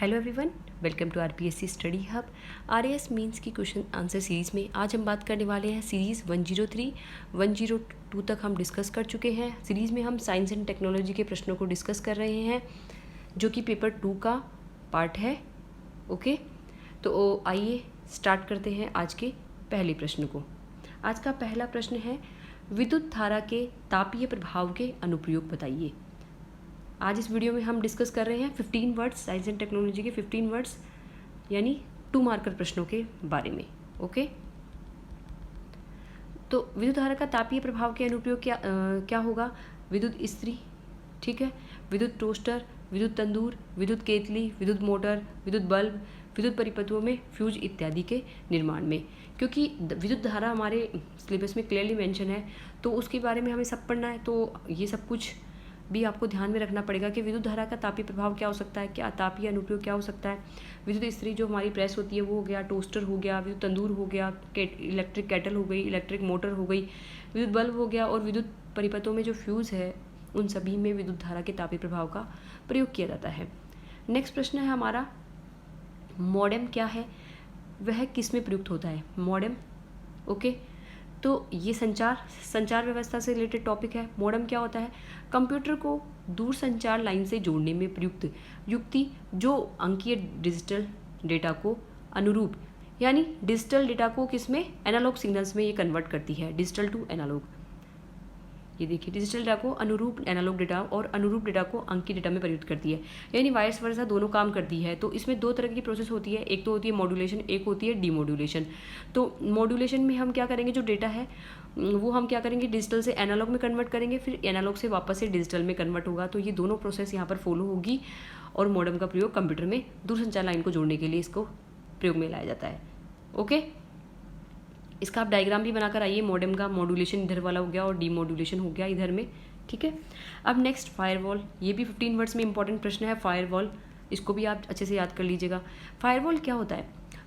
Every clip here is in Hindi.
Hello everyone, welcome to RPSC study hub. RAS mains की क्वेश्चन आंसर सीरीज़ में आज हम बात करने वाले हैं सीरीज़ 103 102 तक हम डिस्कस कर चुके हैं। सीरीज़ में हम साइंस एंड टेक्नोलॉजी के प्रश्नों को डिस्कस कर रहे हैं जो कि पेपर 2 का पार्ट है। ओके, तो आइए स्टार्ट करते हैं आज के पहले प्रश्न को। आज का पहला प्रश्न है, विद्युत धारा के तापीय प्रभाव के अनुप्रयोग बताइए। आज इस वीडियो में हम डिस्कस कर रहे हैं 15 वर्ड्स, साइंस एंड टेक्नोलॉजी के 15 वर्ड्स यानी 2 मार्कर प्रश्नों के बारे में। ओके, तो विद्युत धारा का तापीय प्रभाव के अनुप्रयोग क्या होगा? विद्युत इस्त्री, ठीक है, विद्युत टोस्टर, विद्युत तंदूर, विद्युत केतली, विद्युत मोटर, विद्युत बल्ब, विद्युत परिपथों में फ्यूज इत्यादि के निर्माण में। क्योंकि विद्युत धारा हमारे सिलेबस में क्लियरली मेंशन है तो उसके बारे में हमें सब पढ़ना है, तो ये सब कुछ भी आपको ध्यान में रखना पड़ेगा कि विद्युत धारा का तापीय प्रभाव क्या हो सकता है, क्या तापीय अनुप्रयोग क्या हो सकता है। विद्युत इस्त्री जो हमारी प्रेस होती है वो हो गया, टोस्टर हो गया, विद्युत तंदूर हो गया, इलेक्ट्रिक केटल हो गई, इलेक्ट्रिक मोटर हो गई, विद्युत बल्ब हो गया, और विद्युत परिपथों में जो फ्यूज़ है उन सभी में विद्युत धारा के तापीय प्रभाव का प्रयोग किया जाता है। नेक्स्ट प्रश्न है हमारा, मॉडेम क्या है, वह किस में प्रयुक्त होता है? मॉडेम, ओके, तो ये संचार व्यवस्था से रिलेटेड टॉपिक है। मॉडेम क्या होता है? कंप्यूटर को दूर संचार लाइन से जोड़ने में प्रयुक्त युक्ति जो अंकीय डिजिटल डेटा को अनुरूप यानी डिजिटल डेटा को किसमें, एनालॉग सिग्नल्स में ये कन्वर्ट करती है, डिजिटल टू एनालॉग। ये देखिए, डिजिटल डेटा को अनुरूप एनालॉग डेटा और अनुरूप डेटा को अंकीय डेटा में परिवर्तित करती है, यानी वाइस वर्सा दोनों काम करती है। तो इसमें दो तरह की प्रोसेस होती है, एक तो होती है मॉड्यूलेशन, एक होती है डीमॉड्यूलेशन। तो मॉड्यूलेशन में हम क्या करेंगे, जो डेटा है वो हम क्या करेंगे, डिजिटल से एनालॉग में कन्वर्ट करेंगे, फिर एनालॉग से वापस से डिजिटल में कन्वर्ट होगा। तो ये दोनों प्रोसेस यहाँ पर फॉलो होगी और मॉडेम का प्रयोग कंप्यूटर में दूरसंचार लाइन को जोड़ने के लिए इसको प्रयोग में लाया जाता है। ओके, इसका आप डायग्राम भी बनाकर आइए। मॉडेम का मॉड्यूलेशन इधर वाला हो गया और डीमॉड्यूलेशन हो गया इधर में, ठीक है। अब नेक्स्ट फायरवॉल, ये भी 15 वर्ड्स में इंपॉर्टेंट प्रश्न है। फायरवॉल, इसको भी आप अच्छे से याद कर लीजिएगा। फायरवॉल क्या होता है?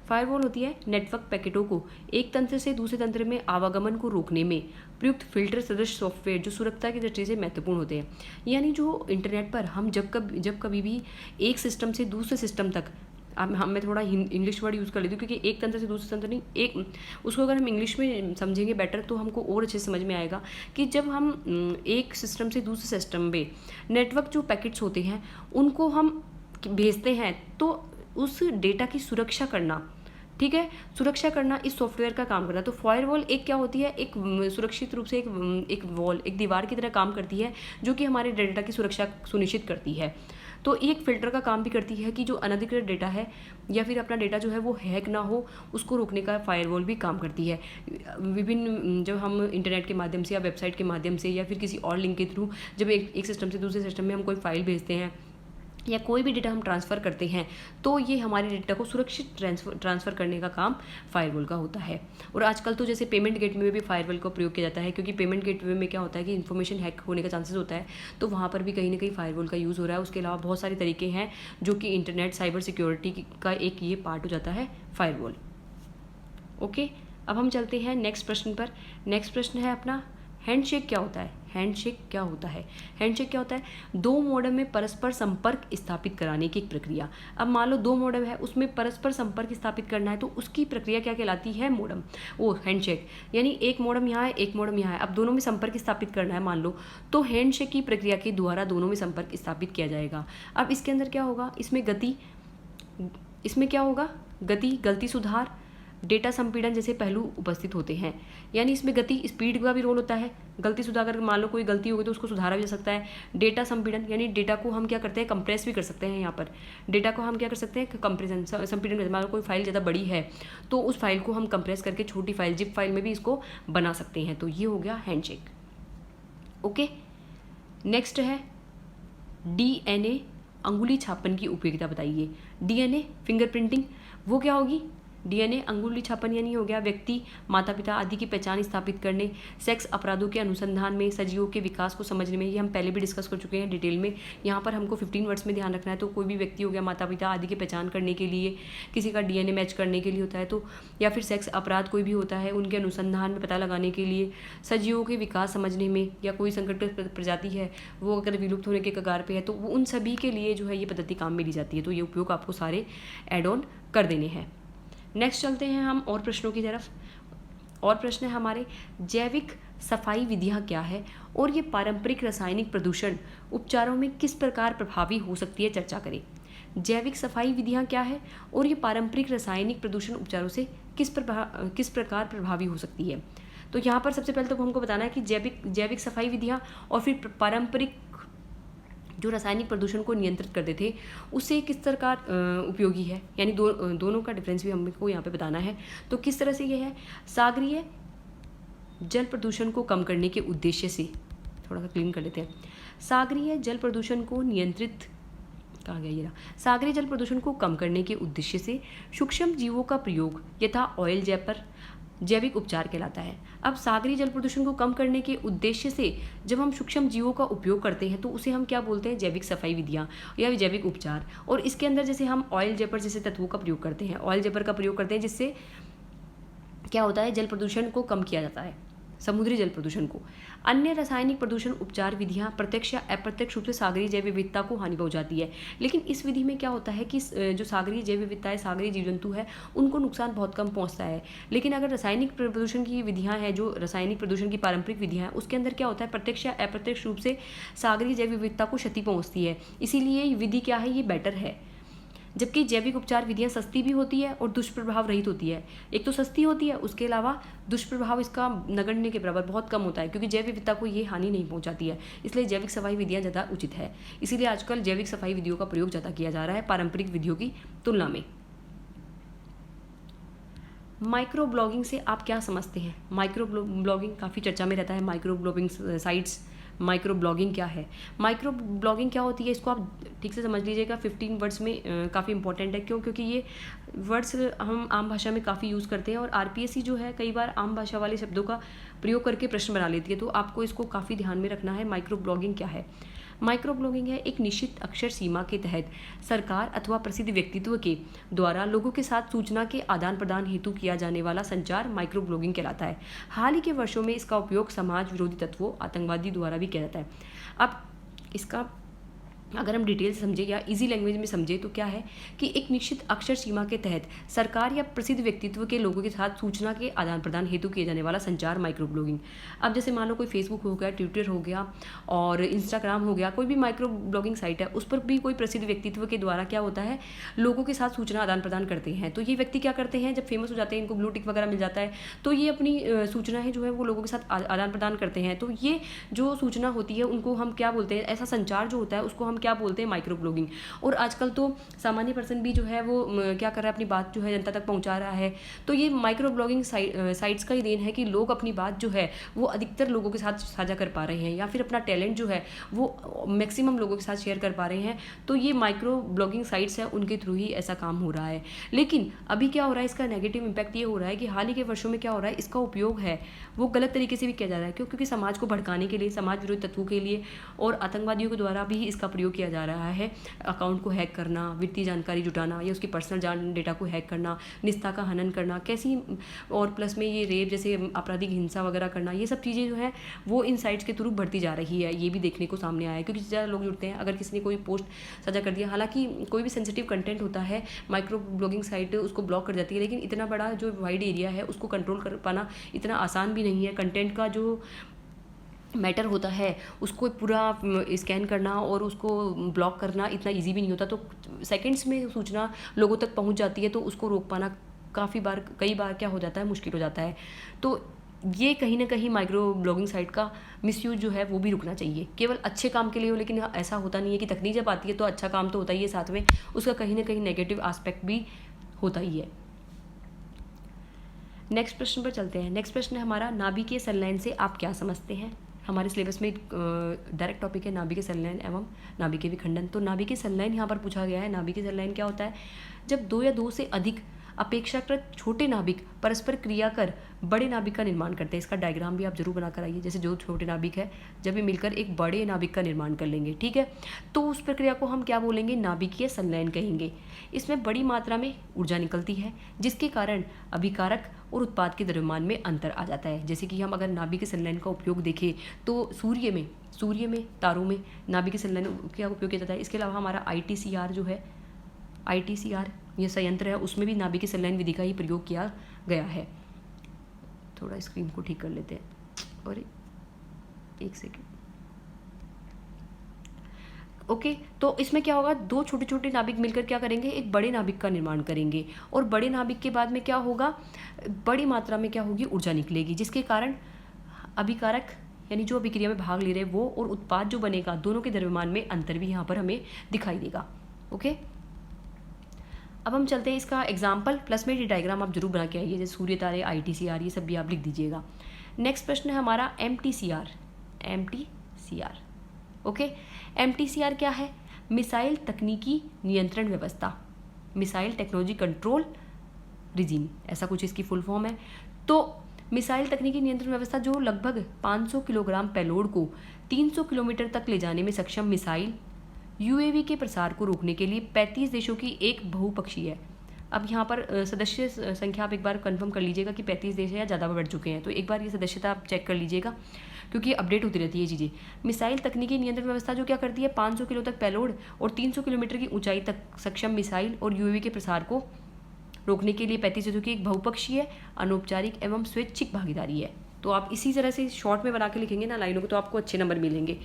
फायरवॉल होती है नेटवर्क पैकेटों को एक तंत्र से दूसरे तंत्र में आवागमन को रोकने में प्रयुक्त फिल्टर सदृश सॉफ्टवेयर जो सुरक्षा की दृष्टि से महत्वपूर्ण होते हैं। यानी जो इंटरनेट पर हम जब कभी भी एक सिस्टम से दूसरे सिस्टम तक, अब मैं थोड़ा इंग्लिश वर्ड यूज़ कर लेती हूँ क्योंकि एक तंत्र से दूसरे तंत्र नहीं, एक उसको अगर हम इंग्लिश में समझेंगे बेटर तो हमको और अच्छे से समझ में आएगा कि जब हम एक सिस्टम से दूसरे सिस्टम में नेटवर्क जो पैकेट्स होते हैं उनको हम भेजते हैं तो उस डेटा की सुरक्षा करना, ठीक है, सुरक्षा करना इस सॉफ्टवेयर का काम करता है। तो फायरवॉल एक क्या होती है, एक सुरक्षित रूप से एक वॉल, एक दीवार की तरह काम करती है जो कि हमारे डेटा की सुरक्षा सुनिश्चित करती है। तो एक फ़िल्टर का काम भी करती है कि जो अनधिकृत डेटा है या फिर अपना डेटा जो है वो हैक ना हो, उसको रोकने का फायरवॉल भी काम करती है। विभिन्न जब हम इंटरनेट के माध्यम से या वेबसाइट के माध्यम से या फिर किसी और लिंक के थ्रू जब एक सिस्टम से दूसरे सिस्टम में हम कोई फाइल भेजते हैं या कोई भी डेटा हम ट्रांसफ़र करते हैं तो ये हमारे डेटा को सुरक्षित ट्रांसफ़र करने का काम फायरवॉल का होता है। और आजकल तो जैसे पेमेंट गेटवे में भी फायरवॉल का प्रयोग किया जाता है, क्योंकि पेमेंट गेटवे में क्या होता है कि इन्फॉर्मेशन हैक होने का चांसेस होता है, तो वहाँ पर भी कहीं ना कहीं फायरवॉल का यूज़ हो रहा है। उसके अलावा बहुत सारे तरीके हैं जो कि इंटरनेट साइबर सिक्योरिटी का एक ये पार्ट हो जाता है फायरवॉल। ओके, अब हम चलते हैं नेक्स्ट प्रश्न पर। नेक्स्ट प्रश्न है अपना, हैंडशेक क्या होता है? हैंडशेक क्या होता है? हैंडशेक क्या होता है? दो मॉडेम में परस्पर संपर्क स्थापित कराने की एक प्रक्रिया। अब मान लो दो मॉडेम है, उसमें परस्पर संपर्क स्थापित करना है तो उसकी प्रक्रिया क्या कहलाती है? मॉडेम, वो हैंडशेक। यानी एक मॉडेम यहाँ है, एक मॉडेम यहाँ है, अब दोनों में संपर्क स्थापित करना है मान लो, तो हैंडशेक की प्रक्रिया के द्वारा दोनों में संपर्क स्थापित किया जाएगा। अब इसके अंदर क्या होगा, इसमें गति, इसमें क्या होगा, गलती सुधार, डेटा संपीड़न जैसे पहलू उपस्थित होते हैं। यानी इसमें गति, स्पीड का भी रोल होता है। गलती सुधार कर, मान लो कोई गलती हो गई तो उसको सुधारा भी जा सकता है। डेटा संपीड़न यानी डेटा को हम क्या करते हैं, कंप्रेस भी कर सकते हैं। यहाँ पर डेटा को हम क्या कर सकते हैं, कंप्रेशन, संपीड़न। मान लो कोई फाइल ज़्यादा बड़ी है तो उस फाइल को हम कंप्रेस करके छोटी फाइल, जिप फाइल में भी इसको बना सकते हैं। तो ये हो गया हैंडशेक। ओके, नेक्स्ट है DNA अंगुली छापन की उपयोगिता बताइए। DNA फिंगरप्रिंटिंग वो क्या होगी, डीएनए अंगुली छापन यानी हो गया व्यक्ति, माता पिता आदि की पहचान स्थापित करने, सेक्स अपराधों के अनुसंधान में, सजीवों के विकास को समझने में, ये हम पहले भी डिस्कस कर चुके हैं डिटेल में। यहाँ पर हमको 15 वर्ड्स में ध्यान रखना है। तो कोई भी व्यक्ति हो गया, माता पिता आदि की पहचान करने के लिए, किसी का डीएनए मैच करने के लिए होता है, तो या फिर सेक्स अपराध कोई भी होता है उनके अनुसंधान में पता लगाने के लिए, सजीवों के विकास समझने में, या कोई संकट प्रजाति है वो अगर विलुप्त होने के कगार पे है तो वो उन सभी के लिए जो है ये पद्धति काम में ली जाती है। तो ये उपयोग आपको सारे एड ऑन कर देने हैं। नेक्स्ट चलते हैं हम और प्रश्नों की तरफ। और प्रश्न है हमारे, जैविक सफाई विधियां क्या है और ये पारंपरिक रासायनिक प्रदूषण उपचारों में किस प्रकार प्रभावी हो सकती है, चर्चा करें। जैविक सफाई विधियां क्या है और ये पारंपरिक रासायनिक प्रदूषण उपचारों से किस प्रकार प्रभावी हो सकती है। तो यहाँ पर सबसे पहले तो हमको बताना है कि जैविक सफाई विधियां और फिर पारंपरिक जो रासायनिक प्रदूषण को नियंत्रित करते थे उससे किस तरह का उपयोगी है, यानी दोनों का डिफरेंस भी हमको यहाँ पे बताना है। तो किस तरह से ये है, सागरीय जल प्रदूषण को कम करने के उद्देश्य से, थोड़ा सा क्लीन कर लेते हैं, सागरीय जल प्रदूषण को नियंत्रित, कहाँ गया ये रहा, सागरीय जल प्रदूषण को कम करने के उद्देश्य से सूक्ष्म जीवों का प्रयोग यथा ऑयल जैपर जैविक उपचार कहलाता है। अब सागरीय जल प्रदूषण को कम करने के उद्देश्य से जब हम सूक्ष्म जीवों का उपयोग करते हैं तो उसे हम क्या बोलते हैं, जैविक सफाई विधियाँ या जैविक उपचार। और इसके अंदर जैसे हम ऑयल जेपर जैसे तत्वों का प्रयोग करते हैं, ऑयल जेपर का प्रयोग करते हैं जिससे क्या होता है, जल प्रदूषण को कम किया जाता है, समुद्री जल प्रदूषण को। अन्य रासायनिक प्रदूषण उपचार विधियां प्रत्यक्ष या अप्रत्यक्ष रूप से सागरीय जैव विविधता को हानि पहुंचाती है। लेकिन इस विधि में क्या होता है कि जो सागरीय जैव विविधता है, सागरीय जीव जंतु है, उनको नुकसान बहुत कम पहुंचता है। लेकिन अगर रासायनिक प्रदूषण की विधियां हैं, जो रासायनिक प्रदूषण की पारंपरिक विधियां हैं, उसके अंदर क्या होता है, प्रत्यक्ष या अप्रत्यक्ष रूप से सागरीय जैव विविधता को क्षति पहुंचती है। इसीलिए विधि क्या है, ये बेटर है। जबकि जैविक उपचार विधियां सस्ती भी होती है और दुष्प्रभाव रहित होती है। एक तो सस्ती होती है, उसके अलावा दुष्प्रभाव इसका नगण्य के बराबर बहुत कम होता है, क्योंकि जैव विविधता को ये हानि नहीं पहुंचाती है। इसलिए जैविक सफाई विधियां ज़्यादा उचित है। इसीलिए आजकल जैविक सफाई विधियों का प्रयोग ज़्यादा किया जा रहा है पारंपरिक विधियों की तुलना में। माइक्रो ब्लॉगिंग से आप क्या समझते हैं। माइक्रो ब्लॉगिंग काफ़ी चर्चा में रहता है। Micro blogging sites, micro blogging क्या है, माइक्रो ब्लॉगिंग क्या होती है, इसको आप ठीक से समझ लीजिएगा। 15 वर्ड्स में काफ़ी इंपॉर्टेंट है। क्यों? क्योंकि ये वर्ड्स हम आम भाषा में काफ़ी यूज़ करते हैं और आरपीएससी जो है कई बार आम भाषा वाले शब्दों का प्रयोग करके प्रश्न बना लेती है। तो आपको इसको काफ़ी ध्यान में रखना है। माइक्रो ब्लॉगिंग क्या है। माइक्रो ब्लॉगिंग है एक निश्चित अक्षर सीमा के तहत सरकार अथवा प्रसिद्ध व्यक्तित्व के द्वारा लोगों के साथ सूचना के आदान प्रदान हेतु किया जाने वाला संचार माइक्रो ब्लॉगिंग कहलाता है। हाल ही के वर्षों में इसका उपयोग समाज विरोधी तत्वों, आतंकवादी द्वारा भी किया जाता है। अब इसका अगर हम डिटेल से समझे या इजी लैंग्वेज में समझे तो क्या है कि एक निश्चित अक्षर सीमा के तहत सरकार या प्रसिद्ध व्यक्तित्व के लोगों के साथ सूचना के आदान प्रदान हेतु किए जाने वाला संचार माइक्रो ब्लॉगिंग। अब जैसे मान लो कोई फेसबुक हो गया, ट्विटर हो गया और इंस्टाग्राम हो गया, कोई भी माइक्रो ब्लॉगिंग साइट है, उस पर भी कोई प्रसिद्ध व्यक्तित्व के द्वारा क्या होता है, लोगों के साथ सूचना आदान प्रदान करते हैं। तो ये व्यक्ति क्या करते हैं, जब फेमस हो जाते हैं, इनको ब्लू टिक वगैरह मिल जाता है, तो ये अपनी सूचना है जो है वो लोगों के साथ आदान प्रदान करते हैं। तो ये जो सूचना होती है उनको हम क्या बोलते हैं, ऐसा संचार जो होता है उसको हम क्या बोलते हैं, माइक्रो ब्लॉगिंग। और आजकल तो सामान्य पर्सन भी जो है वो क्या कर रहा है, अपनी बात जो है जनता तक पहुंचा रहा है। तो ये माइक्रो ब्लॉगिंग साइट्स का ही देन है कि लोग अपनी बात जो है वो अधिकतर लोगों के साथ साझा कर पा रहे हैं या फिर अपना टैलेंट जो है वो मैक्सिमम लोगों के साथ शेयर कर पा रहे हैं। तो ये माइक्रो ब्लॉगिंग साइट्स है, उनके थ्रू ही ऐसा काम हो रहा है। लेकिन अभी क्या हो रहा है, इसका नेगेटिव इम्पैक्ट ये हो रहा है कि हाल ही के वर्षों में क्या हो रहा है, इसका उपयोग है वो गलत तरीके से भी किया जा रहा है। क्यों? क्योंकि समाज को भड़काने के लिए, समाज विरोधी तत्वों के लिए और आतंकवादियों के द्वारा भी इसका प्रयोग किया जा रहा है। अकाउंट को हैक करना, वित्तीय जानकारी जुटाना या उसकी पर्सनल डेटा को हैक करना, निजता का हनन करना, कैसी और प्लस में ये रेप जैसे आपराधिक हिंसा वगैरह करना, ये सब चीज़ें जो है वो इन साइट्स के थ्रू बढ़ती जा रही है। ये भी देखने को सामने आया है क्योंकि ज़्यादा लोग जुड़ते हैं। अगर किसी ने कोई पोस्ट साझा कर दिया, हालांकि कोई भी सेंसिटिव कंटेंट होता है, माइक्रो ब्लॉगिंग साइट उसको ब्लॉक कर जाती है, लेकिन इतना बड़ा जो वाइड एरिया है उसको कंट्रोल कर पाना इतना आसान भी नहीं है। कंटेंट का जो मैटर होता है उसको पूरा स्कैन करना और उसको ब्लॉक करना इतना इजी भी नहीं होता। तो सेकंड्स में सूचना लोगों तक पहुंच जाती है, तो उसको रोक पाना कई बार क्या हो जाता है, मुश्किल हो जाता है। तो ये कहीं ना कहीं माइक्रो ब्लॉगिंग साइट का मिसयूज जो है वो भी रुकना चाहिए। केवल अच्छे काम के लिए हो, लेकिन ऐसा होता नहीं है कि तकनीक जब आती है तो अच्छा काम तो होता ही है, साथ में उसका कहीं ना कहीं नेगेटिव एस्पेक्ट भी होता ही है। नेक्स्ट प्रश्न पर चलते हैं। नेक्स्ट प्रश्न है हमारा, नाभिकीय संलयन से आप क्या समझते हैं। हमारे सिलेबस में डायरेक्ट टॉपिक है नाभिकीय संलयन एवं नाभिकीय विखंडन। तो नाभिकीय संलयन यहाँ पर पूछा गया है। नाभिकीय संलयन क्या होता है, जब दो या दो से अधिक अपेक्षाकृत छोटे नाभिक परस्पर क्रिया कर बड़े नाभिक का निर्माण करते हैं। इसका डायग्राम भी आप जरूर बनाकर आइए। जैसे जो छोटे नाभिक है जब ये मिलकर एक बड़े नाभिक का निर्माण कर लेंगे, ठीक है, तो उस प्रक्रिया को हम क्या बोलेंगे, नाभिकीय संलयन कहेंगे। इसमें बड़ी मात्रा में ऊर्जा निकलती है जिसके कारण अभिकारक और उत्पाद के द्रव्यमान में अंतर आ जाता है। जैसे कि हम अगर नाभिकीय संलयन का उपयोग देखें तो सूर्य में तारों में नाभिकीय संलयन का उपयोग किया जाता है। इसके अलावा हमारा ITCR जो है, ITCR ये संयंत्र है, उसमें भी नाभिकीय संलयन विधि का ही प्रयोग किया गया है। थोड़ा स्क्रीन को ठीक कर लेते हैं और एक सेकेंड। ओके, तो इसमें क्या होगा, दो छोटे छोटे नाभिक मिलकर क्या करेंगे, एक बड़े नाभिक का निर्माण करेंगे और बड़े नाभिक के बाद में क्या होगा, बड़ी मात्रा में क्या होगी, ऊर्जा निकलेगी, जिसके कारण अभिकारक यानी जो अभिक्रिया में भाग ले रहे हैं वो और उत्पाद जो बनेगा दोनों के द्रव्यमान में अंतर भी यहाँ पर हमें दिखाई देगा। ओके, अब हम चलते हैं इसका एग्जाम्पल, प्लस में ये डायग्राम आप जरूर बना के आइए, जैसे सूर्य तारे, ITCR ये सब भी आप लिख दीजिएगा। नेक्स्ट प्रश्न है हमारा MTCR। ओके, MTCR क्या है, मिसाइल तकनीकी नियंत्रण व्यवस्था, मिसाइल टेक्नोलॉजी कंट्रोल रिजीम, ऐसा कुछ इसकी फुल फॉर्म है। तो मिसाइल तकनीकी नियंत्रण व्यवस्था जो लगभग 500 किलोग्राम पेलोड को 300 किलोमीटर तक ले जाने में सक्षम मिसाइल UAV के प्रसार को रोकने के लिए 35 देशों की एक बहुपक्षीय है। अब यहाँ पर सदस्य संख्या आप एक बार कंफर्म कर लीजिएगा कि 35 देश है या ज़्यादा बढ़ चुके हैं, तो एक बार ये सदस्यता आप चेक कर लीजिएगा क्योंकि अपडेट होती रहती है ये चीज़ें। मिसाइल तकनीकी नियंत्रण व्यवस्था जो क्या करती है, 500 किलो तक पेलोड और 300 किलोमीटर की ऊंचाई तक सक्षम मिसाइल और UAV के प्रसार को रोकने के लिए 35 देशों की एक बहुपक्षीय, अनौपचारिक एवं स्वैच्छिक भागीदारी है। तो आप इसी तरह से शॉर्ट में बना के लिखेंगे ना लाइनों को, तो आपको अच्छे नंबर मिलेंगे।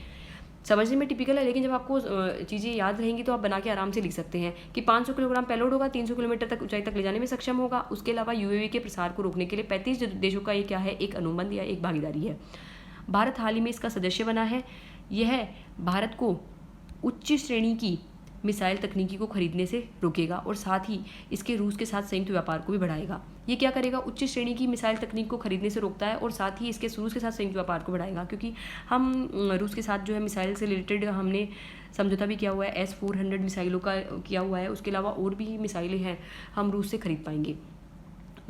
समझने में टिपिकल है, लेकिन जब आपको चीज़ें याद रहेंगी तो आप बना के आराम से लिख सकते हैं कि 500 किलोग्राम पेलोड होगा, 300 किलोमीटर तक ऊंचाई तक ले जाने में सक्षम होगा। उसके अलावा UAV के प्रसार को रोकने के लिए 35 देशों का ये क्या है, एक अनुबंध या एक भागीदारी है। भारत हाल ही में इसका सदस्य बना है। यह भारत को उच्च श्रेणी की मिसाइल तकनीकी को खरीदने से रोकेगा और साथ ही इसके रूस के साथ संयुक्त व्यापार को भी बढ़ाएगा। ये क्या करेगा, उच्च श्रेणी की मिसाइल तकनीक को खरीदने से रोकता है और साथ ही इसके रूस के साथ संयुक्त व्यापार को बढ़ाएगा, क्योंकि हम रूस के साथ जो है मिसाइल से रिलेटेड हमने समझौता भी किया हुआ है, S-400 मिसाइलों का किया हुआ है। उसके अलावा और भी मिसाइलें हैं हम रूस से खरीद पाएंगे।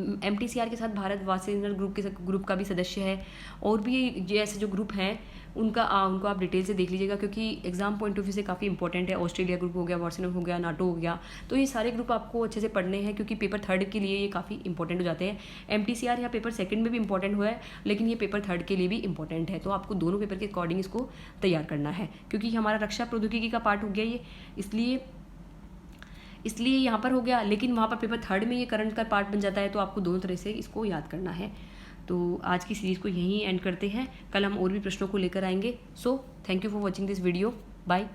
MTCR के साथ भारत वासेनर ग्रुप का भी सदस्य है और भी ये ऐसे जो ग्रुप हैं उनको आप डिटेल से देख लीजिएगा, क्योंकि एग्जाम पॉइंट ऑफ व्यू से काफ़ी इंपॉर्टेंट है। ऑस्ट्रेलिया ग्रुप हो गया, वासेनर हो गया, नाटो हो गया, तो ये सारे ग्रुप आपको अच्छे से पढ़ने हैं क्योंकि पेपर 3 के लिए ये काफ़ी इंपॉर्टेंट हो जाते हैं। MTCR यहाँ पेपर 2 में भी इंपॉर्टेंट हुआ है, लेकिन ये पेपर 3 के लिए भी इंपॉर्टेंट है। तो आपको दोनों पेपर के अकॉर्डिंग इसको तैयार करना है, क्योंकि हमारा रक्षा प्रौद्योगिकी का पार्ट हो गया ये, इसलिए यहाँ पर हो गया, लेकिन वहाँ पर पेपर 3 में ये करंट का पार्ट बन जाता है। तो आपको दोनों तरह से इसको याद करना है। तो आज की सीरीज़ को यहीं एंड करते हैं, कल हम और भी प्रश्नों को लेकर आएंगे। So thank you for watching this video, bye.